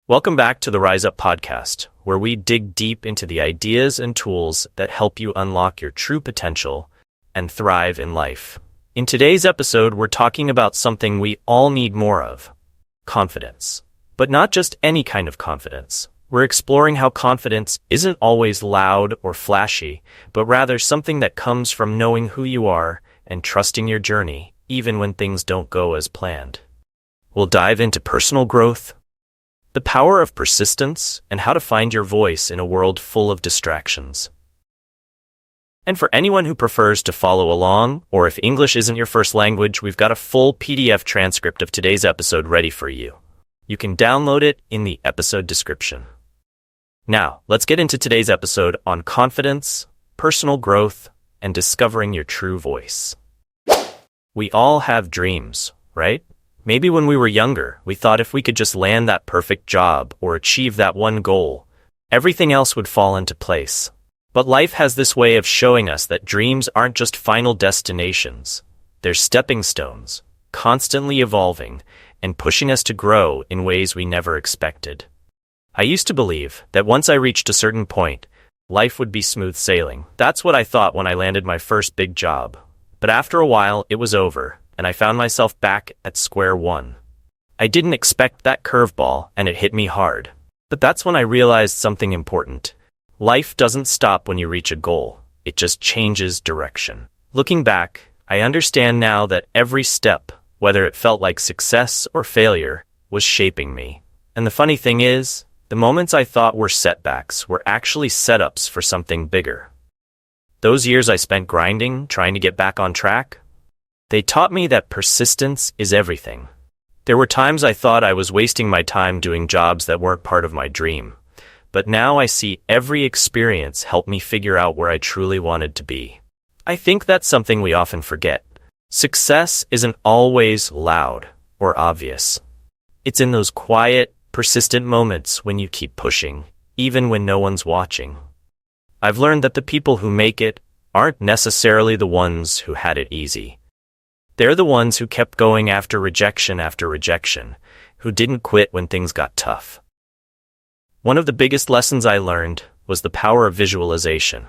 Welcome back to the Rise Up podcast, where we dig deep into the ideas and tools that help you unlock your true potential and thrive in life. In today's episode, we're talking about something we all need more of: confidence. But not just any kind of confidence. We're exploring how confidence isn't always loud or flashy, but rather something that comes from knowing who you are and trusting your journey, even when things don't go as planned. We'll dive into personal growth, the power of persistence, and how to find your voice in a world full of distractions. And for anyone who prefers to follow along, or if English isn't your first language, we've got a full PDF transcript of today's episode ready for you. You can download it in the episode description. Now, let's get into today's episode on confidence, personal growth, and discovering your true voice. We all have dreams, right? Maybe when we were younger, we thought if we could just land that perfect job or achieve that one goal, everything else would fall into place. But life has this way of showing us that dreams aren't just final destinations. They're stepping stones, constantly evolving and pushing us to grow in ways we never expected. I used to believe that once I reached a certain point, life would be smooth sailing. That's what I thought when I landed my first big job. But after a while, it was over, and I found myself back at square one. I didn't expect that curveball, and it hit me hard. But that's when I realized something important. Life doesn't stop when you reach a goal. It just changes direction. Looking back, I understand now that every step, whether it felt like success or failure, was shaping me. And the funny thing is, the moments I thought were setbacks were actually setups for something bigger. Those years I spent grinding, trying to get back on track, they taught me that persistence is everything. There were times I thought I was wasting my time doing jobs that weren't part of my dream. But now I see every experience help me figure out where I truly wanted to be. I think that's something we often forget. Success isn't always loud or obvious. It's in those quiet, persistent moments when you keep pushing, even when no one's watching. I've learned that the people who make it aren't necessarily the ones who had it easy. They're the ones who kept going after rejection, who didn't quit when things got tough. One of the biggest lessons I learned was the power of visualization.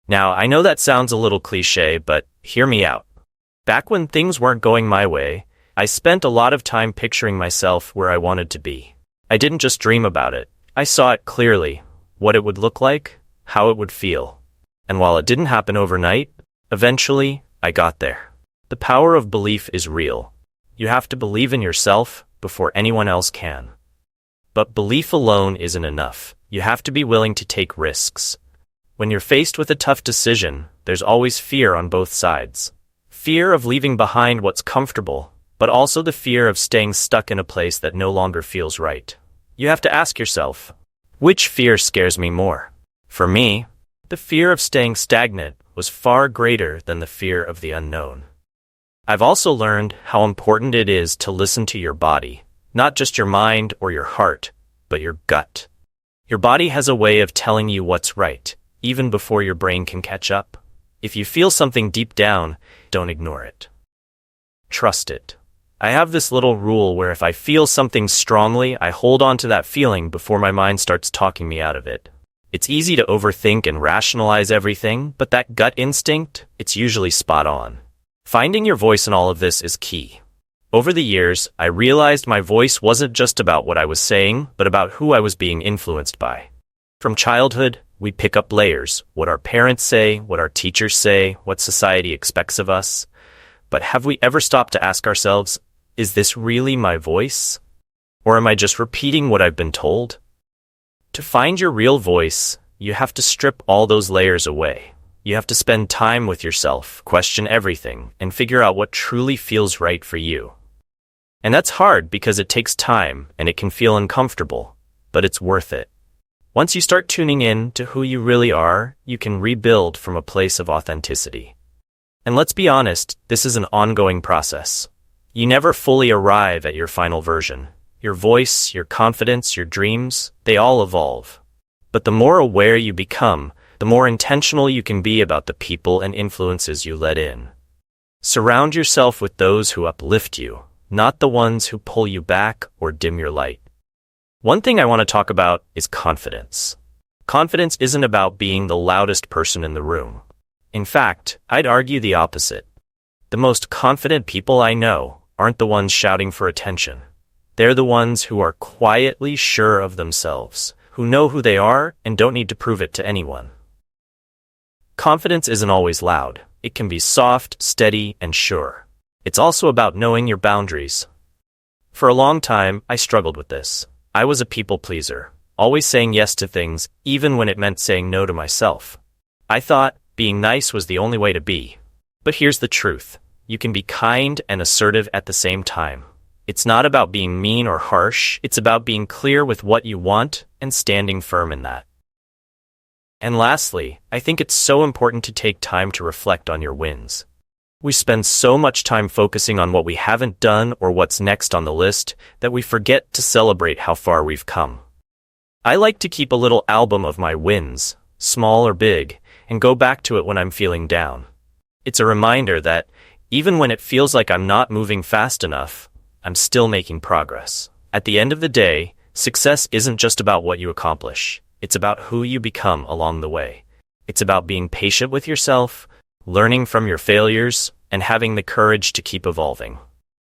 Now, I know that sounds a little cliche, but hear me out. Back when things weren't going my way, I spent a lot of time picturing myself where I wanted to be. I didn't just dream about it. I saw it clearly, what it would look like, how it would feel. And while it didn't happen overnight, eventually, I got there. The power of belief is real. You have to believe in yourself before anyone else can. But belief alone isn't enough. You have to be willing to take risks. When you're faced with a tough decision, there's always fear on both sides. Fear of leaving behind what's comfortable, but also the fear of staying stuck in a place that no longer feels right. You have to ask yourself, which fear scares me more? For me, the fear of staying stagnant was far greater than the fear of the unknown. I've also learned how important it is to listen to your body, not just your mind or your heart, but your gut. Your body has a way of telling you what's right, even before your brain can catch up. If you feel something deep down, don't ignore it. Trust it. I have this little rule where if I feel something strongly, I hold on to that feeling before my mind starts talking me out of it. It's easy to overthink and rationalize everything, but that gut instinct, it's usually spot on. Finding your voice in all of this is key. Over the years, I realized my voice wasn't just about what I was saying, but about who I was being influenced by. From childhood, we pick up layers: what our parents say, what our teachers say, what society expects of us. But have we ever stopped to ask ourselves, is this really my voice? Or am I just repeating what I've been told? To find your real voice, you have to strip all those layers away. You have to spend time with yourself, question everything, and figure out what truly feels right for you. And that's hard because it takes time and it can feel uncomfortable, but it's worth it. Once you start tuning in to who you really are, you can rebuild from a place of authenticity. And let's be honest, this is an ongoing process. You never fully arrive at your final version. Your voice, your confidence, your dreams, they all evolve. But the more aware you become, the more intentional you can be about the people and influences you let in. Surround yourself with those who uplift you, not the ones who pull you back or dim your light. One thing I want to talk about is confidence. Confidence isn't about being the loudest person in the room. In fact, I'd argue the opposite. The most confident people I know aren't the ones shouting for attention. They're the ones who are quietly sure of themselves, who know who they are and don't need to prove it to anyone. Confidence isn't always loud. It can be soft, steady, and sure. It's also about knowing your boundaries. For a long time, I struggled with this. I was a people pleaser, always saying yes to things, even when it meant saying no to myself. I thought being nice was the only way to be. But here's the truth. You can be kind and assertive at the same time. It's not about being mean or harsh. It's about being clear with what you want and standing firm in that. And lastly, I think it's so important to take time to reflect on your wins. We spend so much time focusing on what we haven't done or what's next on the list that we forget to celebrate how far we've come. I like to keep a little album of my wins, small or big, and go back to it when I'm feeling down. It's a reminder that even when it feels like I'm not moving fast enough, I'm still making progress. At the end of the day, success isn't just about what you accomplish. It's about who you become along the way. It's about being patient with yourself, learning from your failures, and having the courage to keep evolving.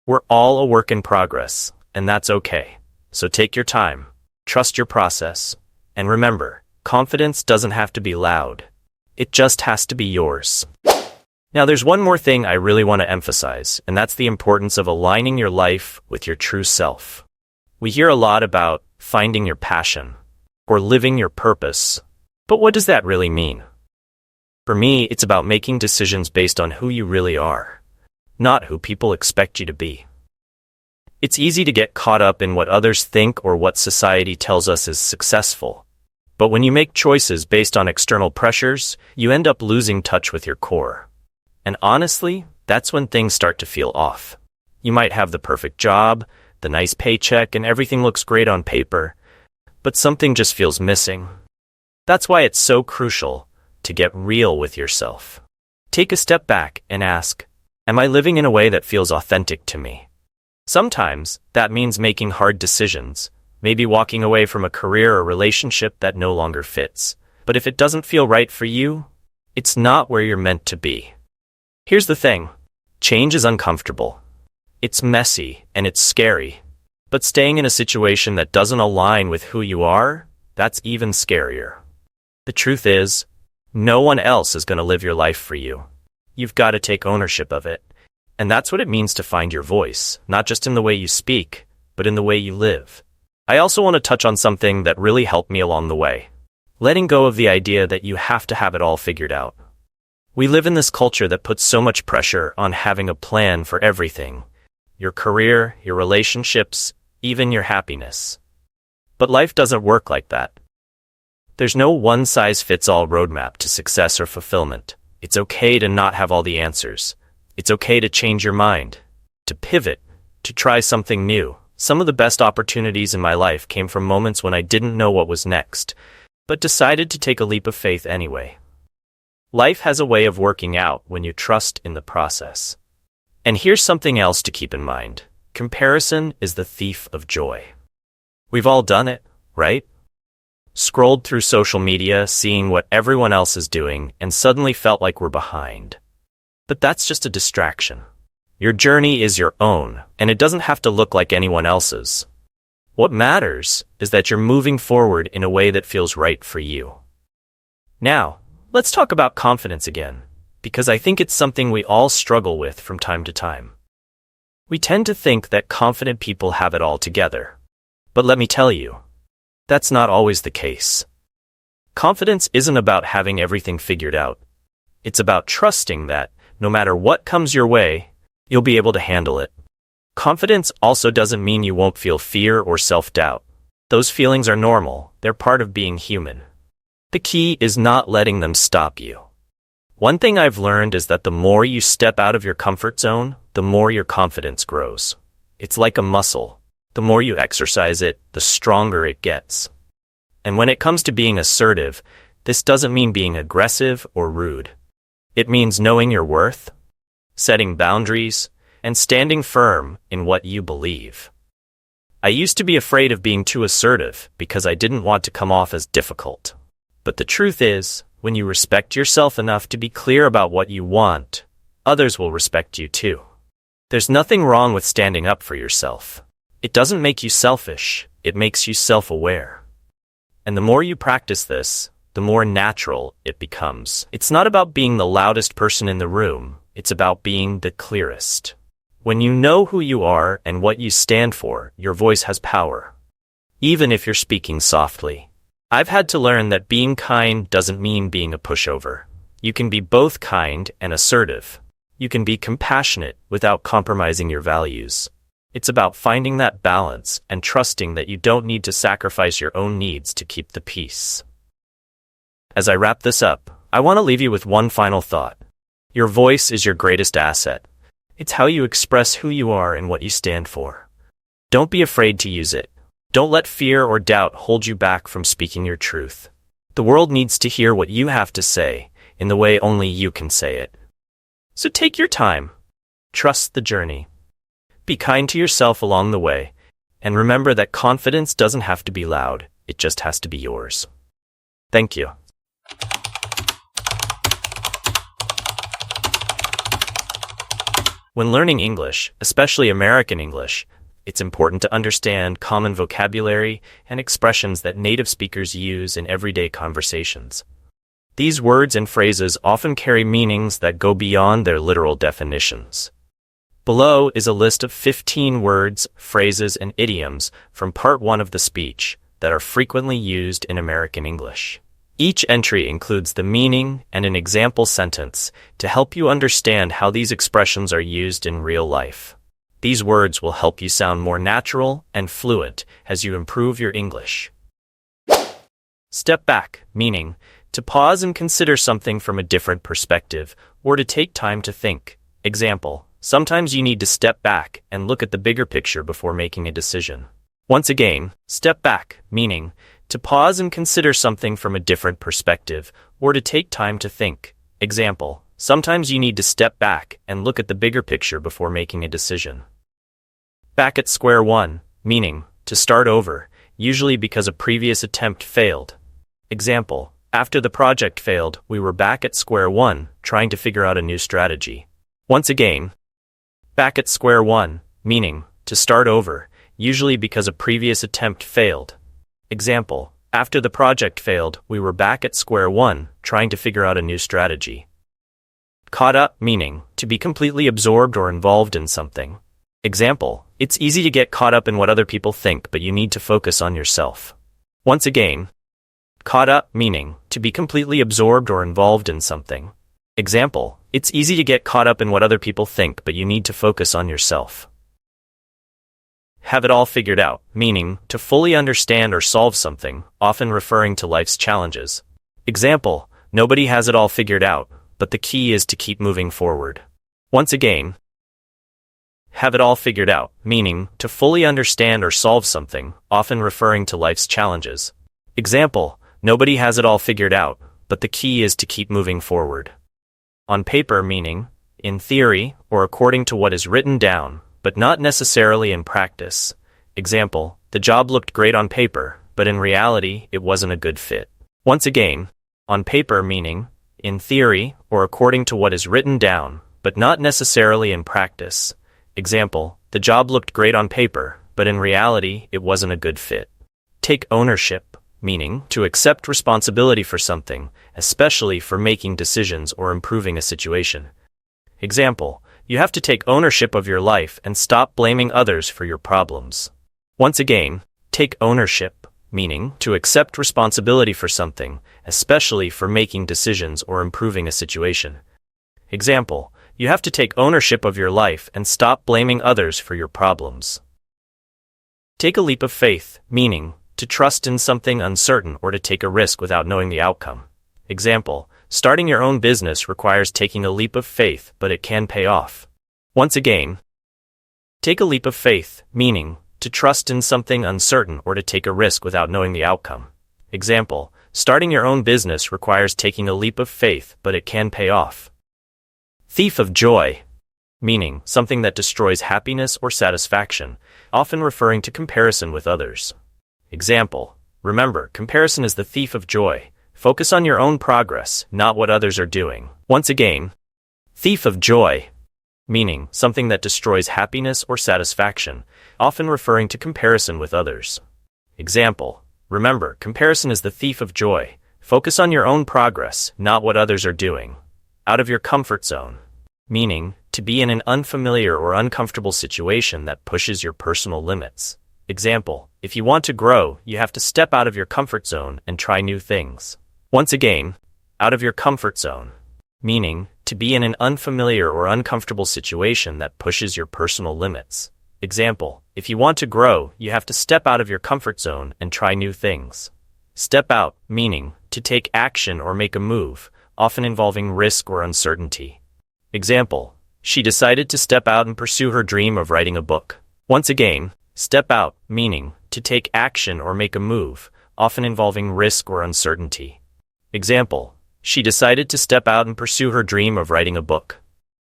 We're all a work in progress, and that's okay. So take your time, trust your process, and remember, confidence doesn't have to be loud. It just has to be yours. Now, there's one more thing I really want to emphasize, and that's the importance of aligning your life with your true self. We hear a lot about finding your passion or living your purpose, but what does that really mean? For me, it's about making decisions based on who you really are, not who people expect you to be. It's easy to get caught up in what others think or what society tells us is successful. But when you make choices based on external pressures, you end up losing touch with your core. And honestly, that's when things start to feel off. You might have the perfect job, the nice paycheck, and everything looks great on paper, but something just feels missing. That's why it's so crucial to get real with yourself. Take a step back and ask, am I living in a way that feels authentic to me? Sometimes that means making hard decisions, maybe walking away from a career or relationship that no longer fits. But if it doesn't feel right for you, it's not where you're meant to be. Here's the thing. Change is uncomfortable. It's messy and it's scary. But staying in a situation that doesn't align with who you are, that's even scarier. The truth is, no one else is going to live your life for you. You've got to take ownership of it. And that's what it means to find your voice, not just in the way you speak, but in the way you live. I also want to touch on something that really helped me along the way. Letting go of the idea that you have to have it all figured out. We live in this culture that puts so much pressure on having a plan for everything. Your career, your relationships, even your happiness. But life doesn't work like that. There's no one-size-fits-all roadmap to success or fulfillment. It's okay to not have all the answers. It's okay to change your mind, to pivot, to try something new. Some of the best opportunities in my life came from moments when I didn't know what was next, but decided to take a leap of faith anyway. Life has a way of working out when you trust in the process. And here's something else to keep in mind. Comparison is the thief of joy. We've all done it, right? Scrolled through social media, seeing what everyone else is doing, and suddenly felt like we're behind. But that's just a distraction. Your journey is your own, and it doesn't have to look like anyone else's. What matters is that you're moving forward in a way that feels right for you. Now, let's talk about confidence again, because I think it's something we all struggle with from time to time. We tend to think that confident people have it all together. But let me tell you, that's not always the case. Confidence isn't about having everything figured out. It's about trusting that, no matter what comes your way, you'll be able to handle it. Confidence also doesn't mean you won't feel fear or self-doubt. Those feelings are normal. They're part of being human. The key is not letting them stop you. One thing I've learned is that the more you step out of your comfort zone, the more your confidence grows. It's like a muscle. The more you exercise it, the stronger it gets. And when it comes to being assertive, this doesn't mean being aggressive or rude. It means knowing your worth, setting boundaries, and standing firm in what you believe. I used to be afraid of being too assertive because I didn't want to come off as difficult. But the truth is, when you respect yourself enough to be clear about what you want, others will respect you too. There's nothing wrong with standing up for yourself. It doesn't make you selfish, it makes you self-aware. And the more you practice this, the more natural it becomes. It's not about being the loudest person in the room, it's about being the clearest. When you know who you are and what you stand for, your voice has power. Even if you're speaking softly. I've had to learn that being kind doesn't mean being a pushover. You can be both kind and assertive. You can be compassionate without compromising your values. It's about finding that balance and trusting that you don't need to sacrifice your own needs to keep the peace. As I wrap this up, I want to leave you with one final thought. Your voice is your greatest asset. It's how you express who you are and what you stand for. Don't be afraid to use it. Don't let fear or doubt hold you back from speaking your truth. The world needs to hear what you have to say in the way only you can say it. So take your time. Trust the journey. Be kind to yourself along the way, and remember that confidence doesn't have to be loud, it just has to be yours. Thank you. When learning English, especially American English, it's important to understand common vocabulary and expressions that native speakers use in everyday conversations. These words and phrases often carry meanings that go beyond their literal definitions. Below is a list of 15 words, phrases, and idioms from Part 1 of the speech that are frequently used in American English. Each entry includes the meaning and an example sentence to help you understand how these expressions are used in real life. These words will help you sound more natural and fluent as you improve your English. Step back, meaning to pause and consider something from a different perspective, or to take time to think. Example, sometimes you need to step back and look at the bigger picture before making a decision. Once again, step back, meaning to pause and consider something from a different perspective, or to take time to think. Example, sometimes you need to step back and look at the bigger picture before making a decision. Back at square one, meaning to start over, usually because a previous attempt failed. Example, after the project failed, we were back at square one, trying to figure out a new strategy. Once again, back at square one, meaning to start over, usually because a previous attempt failed. Example, after the project failed, we were back at square one, trying to figure out a new strategy. Caught up, meaning to be completely absorbed or involved in something. Example, it's easy to get caught up in what other people think, but you need to focus on yourself. Once again, caught up, meaning to be completely absorbed or involved in something. Example, it's easy to get caught up in what other people think, but you need to focus on yourself. Have it all figured out, meaning to fully understand or solve something, often referring to life's challenges. Example, nobody has it all figured out, but the key is to keep moving forward. Once again, have it all figured out, meaning to fully understand or solve something, often referring to life's challenges. Example, nobody has it all figured out, but the key is to keep moving forward. On paper, meaning in theory or according to what is written down, but not necessarily in practice. Example, the job looked great on paper, but in reality, it wasn't a good fit. Once again, on paper, meaning in theory or according to what is written down, but not necessarily in practice. Example, the job looked great on paper, but in reality, it wasn't a good fit. Take ownership, meaning to accept responsibility for something, especially for making decisions or improving a situation. Example, you have to take ownership of your life and stop blaming others for your problems. Once again, take ownership, meaning to accept responsibility for something, especially for making decisions or improving a situation. Example, you have to take ownership of your life and stop blaming others for your problems. Take a leap of faith, meaning to trust in something uncertain or to take a risk without knowing the outcome. Example, starting your own business requires taking a leap of faith, but it can pay off. Once again, take a leap of faith, meaning to trust in something uncertain or to take a risk without knowing the outcome. Example, starting your own business requires taking a leap of faith, but it can pay off. Thief of joy. meaning something that destroys happiness or satisfaction, often referring to comparison with others. Example: remember, comparison is the thief of joy. Focus on your own progress, not what others are doing. Once again, thief of joy, meaning something that destroys happiness or satisfaction, often referring to comparison with others. Example: remember, comparison is the thief of joy. Focus on your own progress, not what others are doing. Out of your comfort zone, meaning to be in an unfamiliar or uncomfortable situation that pushes your personal limits. Example: if you want to grow, you have to step out of your comfort zone and try new things. Once again, out of your comfort zone, meaning to be in an unfamiliar or uncomfortable situation that pushes your personal limits. Example: if you want to grow, you have to step out of your comfort zone and try new things. Step out, meaning to take action or make a move, often involving risk or uncertainty. Example: she decided to step out and pursue her dream of writing a book. Once again, step out, meaning to take action or make a move, often involving risk or uncertainty. Example: she decided to step out and pursue her dream of writing a book.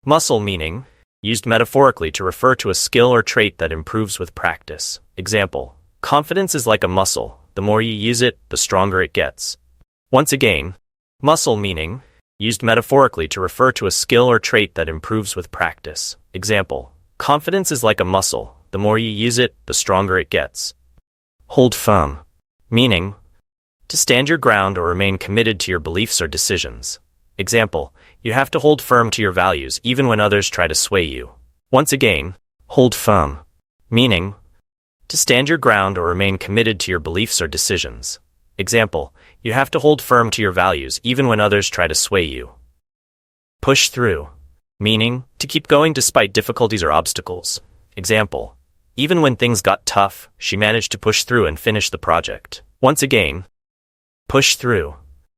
Muscle, meaning used metaphorically to refer to a skill or trait that improves with practice. Example: confidence is like a muscle. The more you use it, the stronger it gets. Once again, muscle, meaning used metaphorically to refer to a skill or trait that improves with practice. Example: confidence is like a muscle. The more you use it, the stronger it gets. Hold firm, meaning to stand your ground or remain committed to your beliefs or decisions. Example: you have to hold firm to your values even when others try to sway you. Once again, hold firm, meaning to stand your ground or remain committed to your beliefs or decisions. Example: you have to hold firm to your values even when others try to sway you. Push through, meaning to keep going despite difficulties or obstacles. Example: even when things got tough, she managed to push through and finish the project. Once again, push through,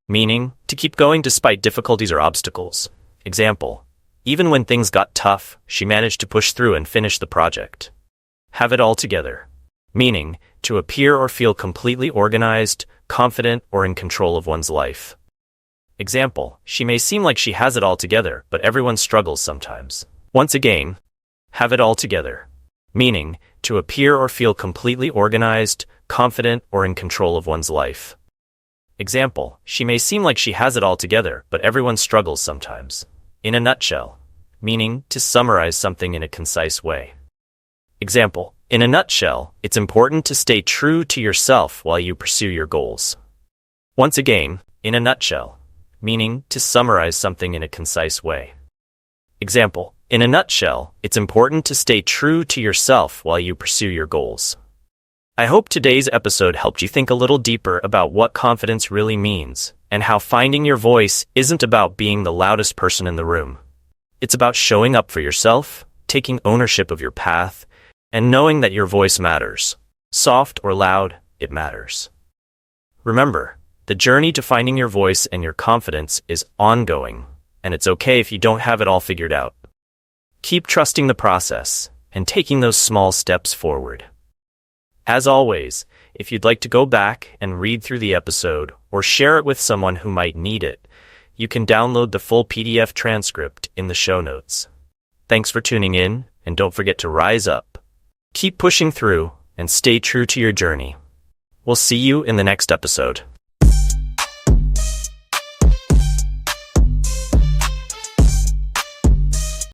meaning to keep going despite difficulties or obstacles. Example: even when things got tough, she managed to push through and finish the project. Have it all together, meaning to appear or feel completely organized, confident, or in control of one's life. Example: she may seem like she has it all together, but everyone struggles sometimes. Once again, have it all together, meaning to appear or feel completely organized, confident, or in control of one's life. Example: she may seem like she has it all together, but everyone struggles sometimes. In a nutshell, meaning to summarize something in a concise way. Example: in a nutshell, it's important to stay true to yourself while you pursue your goals. Once again, in a nutshell, meaning to summarize something in a concise way. Example: in a nutshell, it's important to stay true to yourself while you pursue your goals. I hope today's episode helped you think a little deeper about what confidence really means, and how finding your voice isn't about being the loudest person in the room. It's about showing up for yourself, taking ownership of your path, and knowing that your voice matters. Soft or loud, it matters. Remember, the journey to finding your voice and your confidence is ongoing, and it's okay if you don't have it all figured out. Keep trusting the process and taking those small steps forward. As always, if you'd like to go back and read through the episode or share it with someone who might need it, you can download the full PDF transcript in the show notes. Thanks for tuning in, and don't forget to rise up. Keep pushing through and stay true to your journey. We'll see you in the next episode.